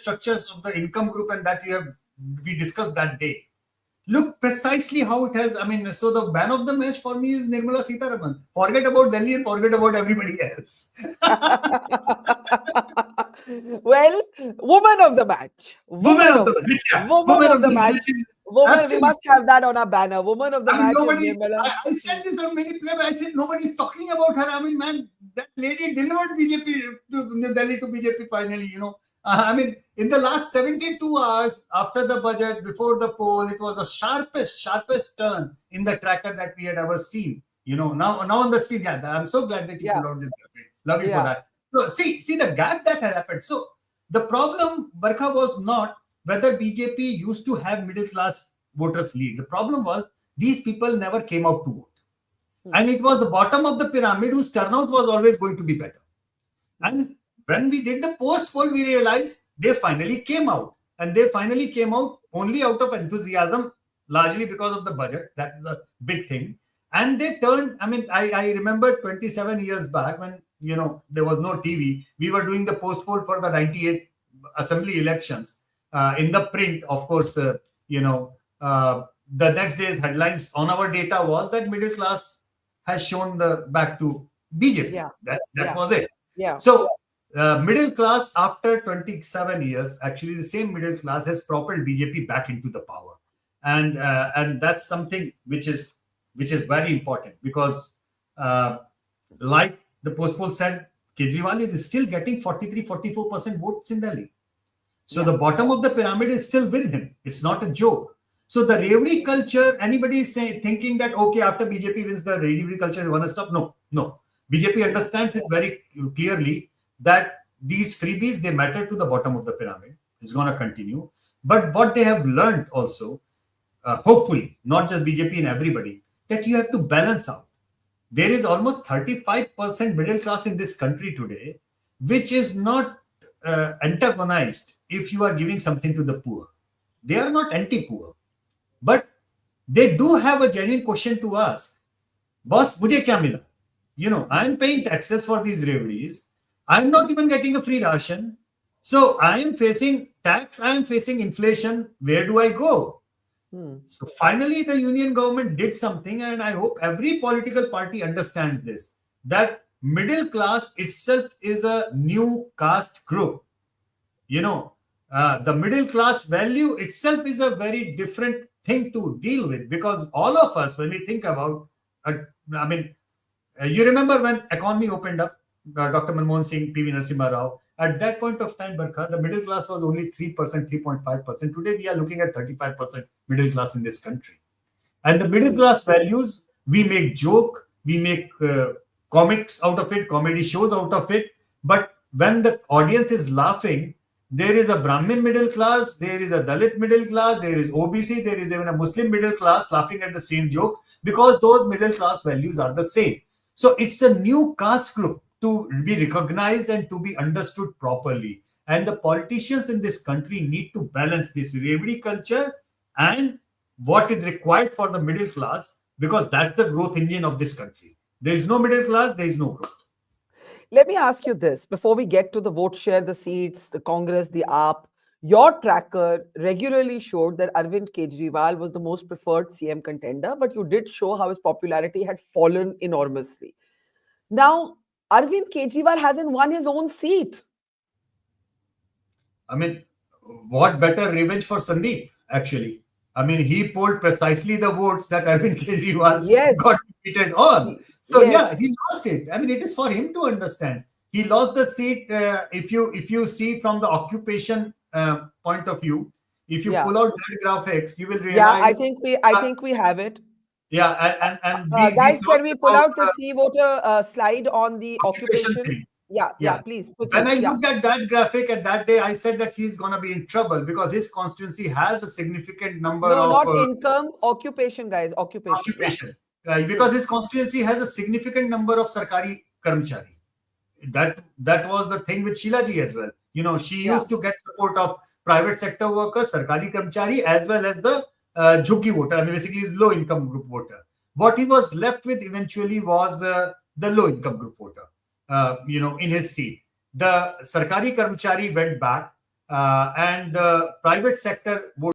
structures of the income group, and that we discussed that day. Look precisely how it has. I mean, so the man of the match for me is Nirmala Sitharaman. Forget about Delhi and forget about everybody else. Well, woman of the match. Woman of the match. Yeah. Woman of the match. Woman, we must have that on our banner. Woman of the match is Nirmala. I said this on many places. I said nobody's talking about her. I mean, man, that lady delivered BJP to Delhi to BJP finally, you know. I mean, in the last 72 hours after the budget, before the poll, it was the sharpest turn in the tracker that we had ever seen. You know, now on the screen, yeah, I'm so glad that you put out this graphic. Love you for that. So see the gap that had happened. So the problem, Barkha, was not whether BJP used to have middle class voters lead. The problem was these people never came out to vote. And it was the bottom of the pyramid whose turnout was always going to be better. And when we did the post poll, we realized they finally came out. And they finally came out only out of enthusiasm, largely because of the budget. That is a big thing. And they turned, I mean, I remember 27 years back when, you know, there was no TV. We were doing the post poll for the 98 assembly elections. In the print, of course, you know, the next day's headlines on our data was that middle class has shown the back to BJP. Yeah. That was it. Yeah. So middle class after 27 years, actually the same middle class has propelled BJP back into the power. And that's something which is very important because like the post poll said, Kejriwal is still getting 43-44% votes in Delhi. So the bottom of the pyramid is still with him. It's not a joke. So the Revdi culture, anybody is thinking that, okay, after BJP wins, the Revdi culture is going to stop. No. BJP understands it very clearly that these freebies, they matter to the bottom of the pyramid. It's going to continue. But what they have learned also, hopefully, not just BJP and everybody, that you have to balance out. There is almost 35% middle class in this country today, which is not antagonized if you are giving something to the poor. They are not anti-poor. But they do have a genuine question to ask. Boss, mujhe kya mila? You know, I'm paying taxes for these Revdis. I'm not even getting a free ration. So I am facing tax. I am facing inflation. Where do I go? So finally, the union government did something, and I hope every political party understands this, that middle class itself is a new caste group. You know, the middle class value itself is a very different thing to deal with, because all of us, when we think about, I mean, you remember when economy opened up, Dr. Manmohan Singh, PV Narasimha Rao, at that point of time, Barkha, the middle class was only 3%, 3.5%. Today, we are looking at 35% middle class in this country. And the middle class values, we make joke, we make comics out of it, comedy shows out of it. But when the audience is laughing, there is a Brahmin middle class, there is a Dalit middle class, there is OBC, there is even a Muslim middle class laughing at the same joke, because those middle class values are the same. So it's a new caste group to be recognized and to be understood properly. And the politicians in this country need to balance this Revdi culture and what is required for the middle class, because that's the growth engine of this country. There is no middle class, there is no growth. Let me ask you this before we get to the vote share, the seats, the Congress, the AAP. Your tracker regularly showed that Arvind Kejriwal was the most preferred CM contender, but you did show how his popularity had fallen enormously. Now, Arvind Kejriwal hasn't won his own seat. I mean, what better revenge for Sandeep, actually? I mean, he polled precisely the votes that Arvind Kejriwal got defeated on. So, yeah, he lost it. I mean, it is for him to understand. He lost the seat. If you see from the occupation point of view, if you pull out that graphics, you will realize. Yeah, I think we have it. Yeah, and guys, can we pull out the C voter slide on the occupation thing? Yeah, please. When I looked at that graphic at that day, I said that he's going to be in trouble because his constituency has a significant number of... No, not income, occupation, guys. Occupation. Because his constituency has a significant number of Sarkari Karmchari. That was the thing with Sheila ji as well. You know, she used to get support of private sector workers, Sarkari Karmchari, as well as the Jhuggi voter, I mean, basically low income group voter. What he was left with eventually was the low income group voter, you know, in his seat. The Sarkari Karmchari went back. and the private sector would